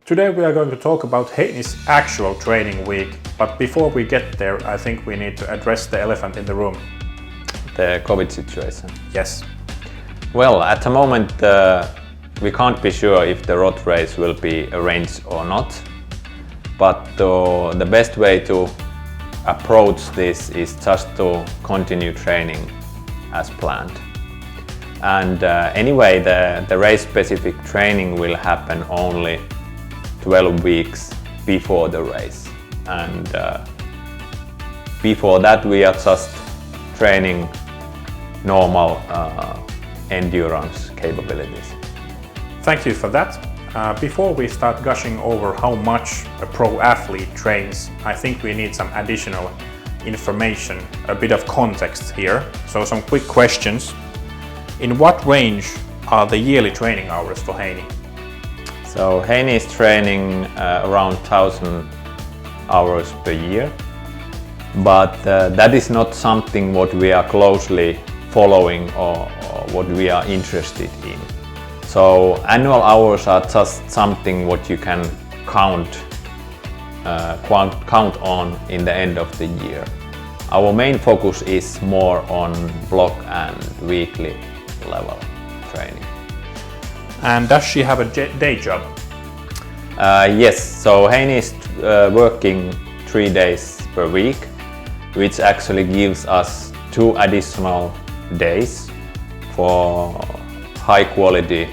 Today we are going to talk about Heini's actual training week, but before we get there, I think we need to address the elephant in the room. The COVID situation. Yes. Well, at the moment we can't be sure if the Roth race will be arranged or not, but the best way to approach this is just to continue training as planned. And anyway, the race-specific training will happen only 12 weeks before the race, and before that we are just training normal endurance capabilities. Thank you for that. Before we start gushing over how much a pro athlete trains, I think we need some additional information, a bit of context here. So some quick questions. In what range are the yearly training hours for Heini? So Heini is training around 1,000 hours per year, but that is not something what we are closely following or what we are interested in. So annual hours are just something what you can count on in the end of the year. Our main focus is more on block and weekly level training. And does she have a day job? Yes, so Heini is working 3 days per week, which actually gives us 2 additional days for high quality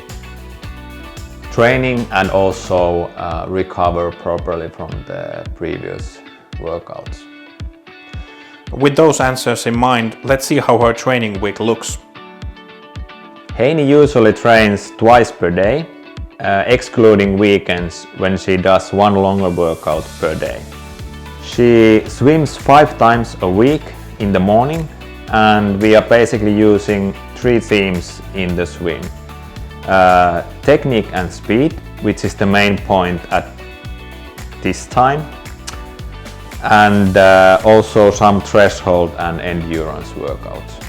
training and also recover properly from the previous workouts. With those answers in mind, let's see how her training week looks. Heini usually trains twice per day, excluding weekends when she does 1 longer workout per day. She swims 5 times a week in the morning, and we are basically using 3 themes in the swim. Technique and speed, which is the main point at this time, and also some threshold and endurance workouts.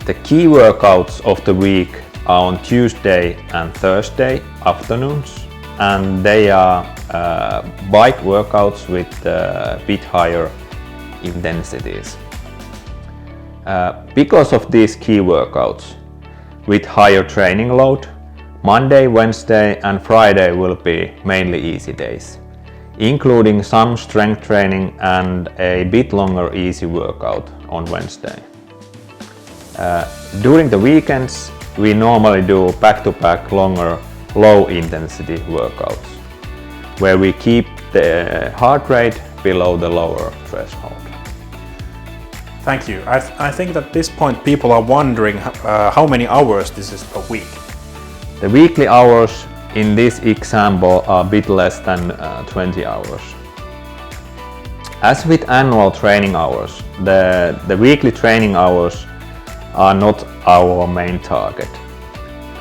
The key workouts of the week are on Tuesday and Thursday afternoons, and they are bike workouts with a bit higher intensities. Because of these key workouts with higher training load, Monday, Wednesday and Friday will be mainly easy days, including some strength training and a bit longer easy workout on Wednesday. During the weekends, we normally do back-to-back longer low-intensity workouts, where we keep the heart rate below the lower threshold. Thank you. I think at this point people are wondering how many hours this is per week. The weekly hours in this example are a bit less than 20 hours. As with annual training hours, the weekly training hours are not our main target.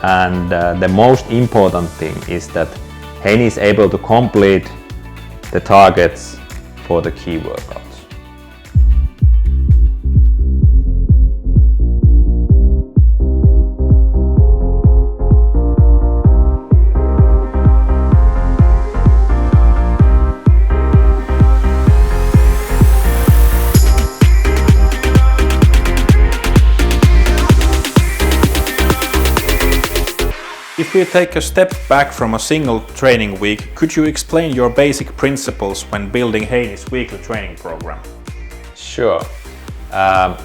And the most important thing is that Heini is able to complete the targets for the key workouts. If we take a step back from a single training week, could you explain your basic principles when building Heini's weekly training program? Sure. I'm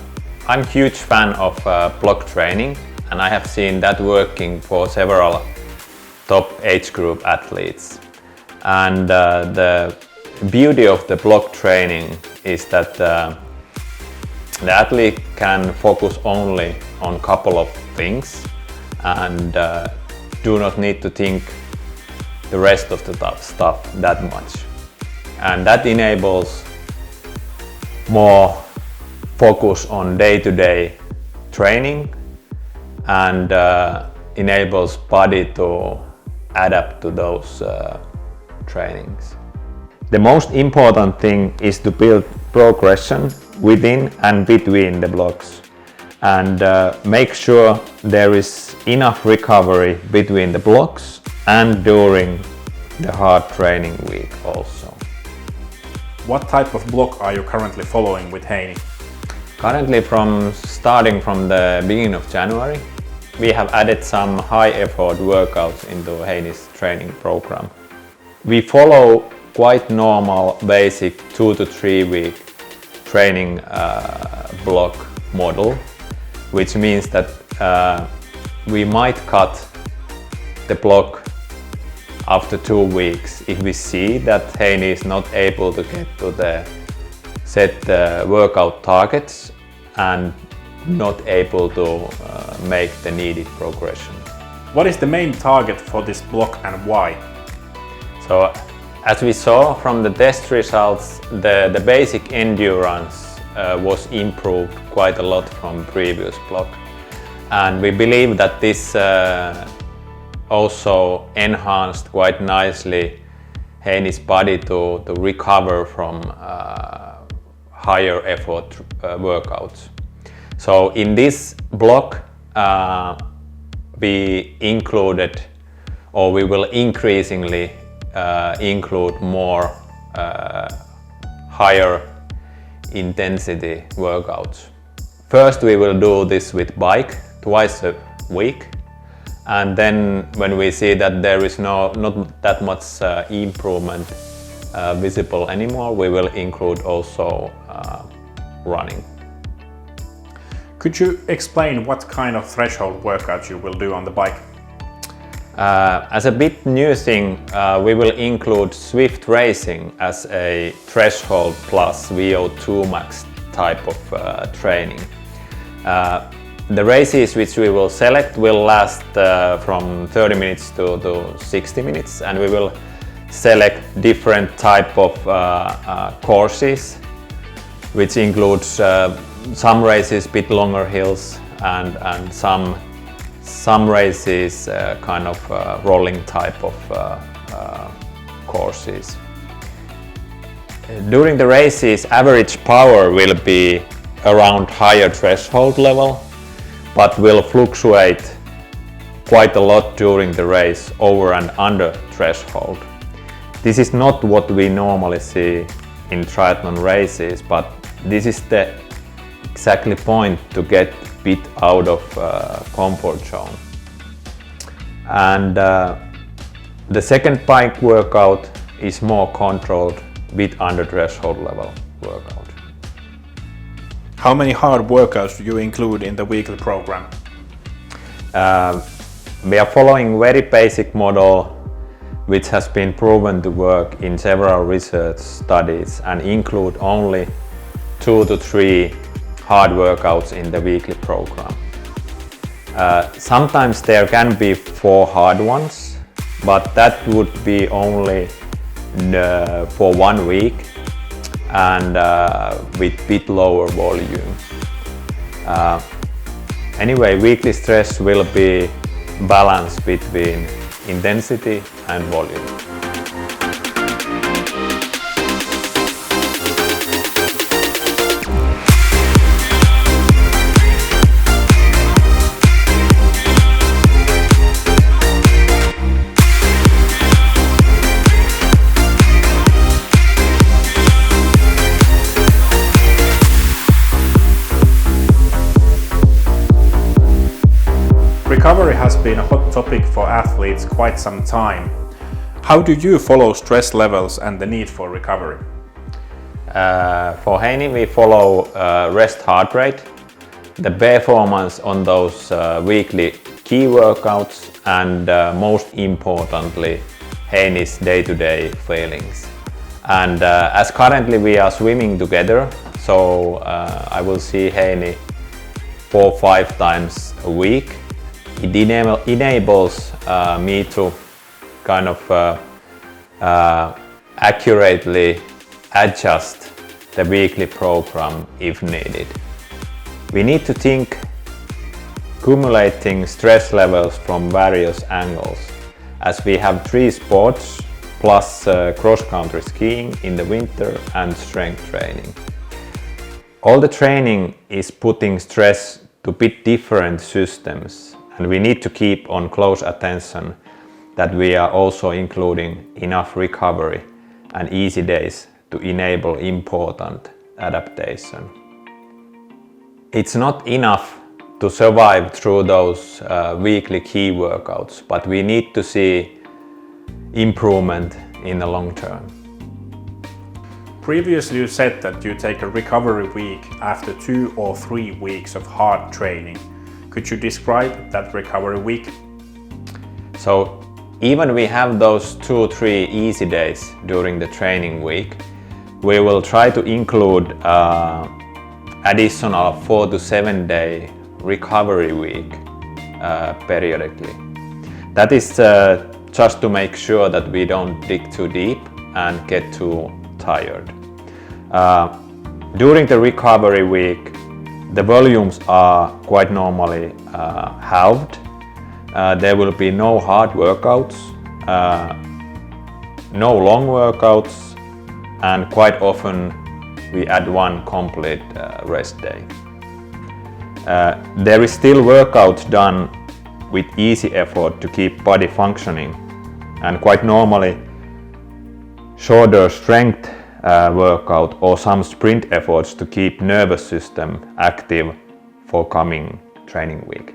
a huge fan of block training, and I have seen that working for several top age group athletes. And the beauty of the block training is that the athlete can focus only on a couple of things and do not need to think the rest of the stuff that much. And that enables more focus on day-to-day training and enables body to adapt to those trainings. The most important thing is to build progression within and between the blocks and make sure there is enough recovery between the blocks and during the hard training week also. What type of block are you currently following with Heini? Currently, starting from the beginning of January, we have added some high effort workouts into Heini's training program. We follow quite normal basic 2 to 3 week training block model, which means that we might cut the block after 2 weeks if we see that Heini is not able to get to the set workout targets and not able to make the needed progression. What is the main target for this block and why? So, as we saw from the test results, the basic endurance was improved quite a lot from previous block, and we believe that this also enhanced quite nicely Heini's body to recover from higher effort workouts. So in this block we included, or we will increasingly include more higher intensity workouts. First we will do this with bike twice a week, and then when we see that there is not that much improvement visible anymore, we will include also running. Could you explain what kind of threshold workouts you will do on the bike? As a bit new thing, we will include Swift racing as a threshold plus VO2 max type of training. The races which we will select will last from 30 minutes to 60 minutes, and we will select different type of courses, which includes some races bit longer hills and some races kind of rolling type of courses. During the races, average power will be around higher threshold level, but will fluctuate quite a lot during the race over and under threshold. This is not what we normally see in triathlon races, but this is the exactly point to get a bit out of comfort zone. And the second bike workout is more controlled, bit under threshold level workout. How many hard workouts do you include in the weekly program? We are following very basic model which has been proven to work in several research studies and include only 2 to 3 hard workouts in the weekly program. Sometimes there can be 4 hard ones, but that would be only for 1 week and with bit lower volume. Anyway, weekly stress will be balanced between intensity and volume. Recovery has been a hot topic for athletes quite some time. How do you follow stress levels and the need for recovery? For Heini, we follow rest heart rate, the performance on those weekly key workouts, and most importantly, Heini's day-to-day feelings. And as currently we are swimming together, so I will see Heini 4 or 5 times a week. It enables me to kind of accurately adjust the weekly program if needed. We need to think accumulating stress levels from various angles, as we have 3 sports plus cross-country skiing in the winter and strength training. All the training is putting stress to bit different systems, and we need to keep on close attention that we are also including enough recovery and easy days to enable important adaptation. It's not enough to survive through those weekly key workouts, but we need to see improvement in the long term. Previously you said that you take a recovery week after 2 or 3 weeks of hard training. Could you describe that recovery week? So even we have those 2-3 easy days during the training week, we will try to include additional 4 to 7 day recovery week periodically. That is just to make sure that we don't dig too deep and get too tired. During the recovery week, the volumes are quite normally halved. There will be no hard workouts, no long workouts, and quite often we add one complete rest day. There is still workouts done with easy effort to keep body functioning, and quite normally shorter strength workout or some sprint efforts to keep nervous system active for coming training week.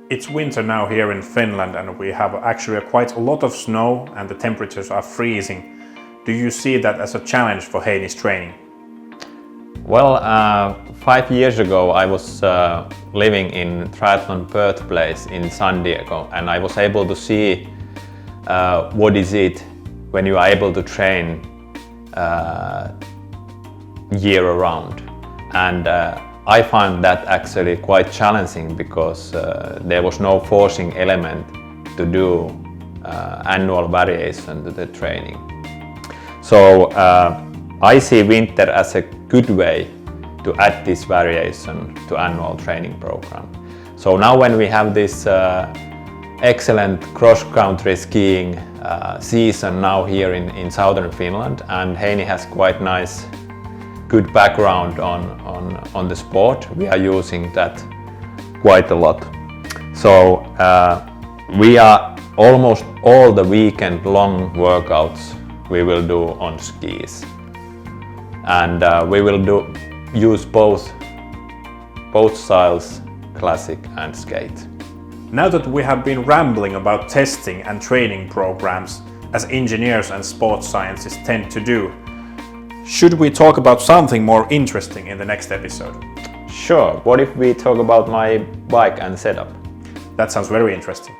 It's winter now here in Finland and we have actually quite a lot of snow and the temperatures are freezing. Do you see that as a challenge for Heini's training? Well, 5 years ago I was living in triathlon birthplace in San Diego, and I was able to see what is it when you are able to train year around. And I found that actually quite challenging because there was no forcing element to do annual variation to the training. So I see winter as a good way to add this variation to annual training program. So now when we have this excellent cross-country skiing season now here in southern Finland, and Heini has quite nice good background on the sport, we are using that quite a lot. So we are almost all the weekend long workouts we will do on skis, and we will use both styles, classic and skate. Now that we have been rambling about testing and training programs, as engineers and sports scientists tend to do, should we talk about something more interesting in the next episode? Sure, what if we talk about my bike and setup? That sounds very interesting.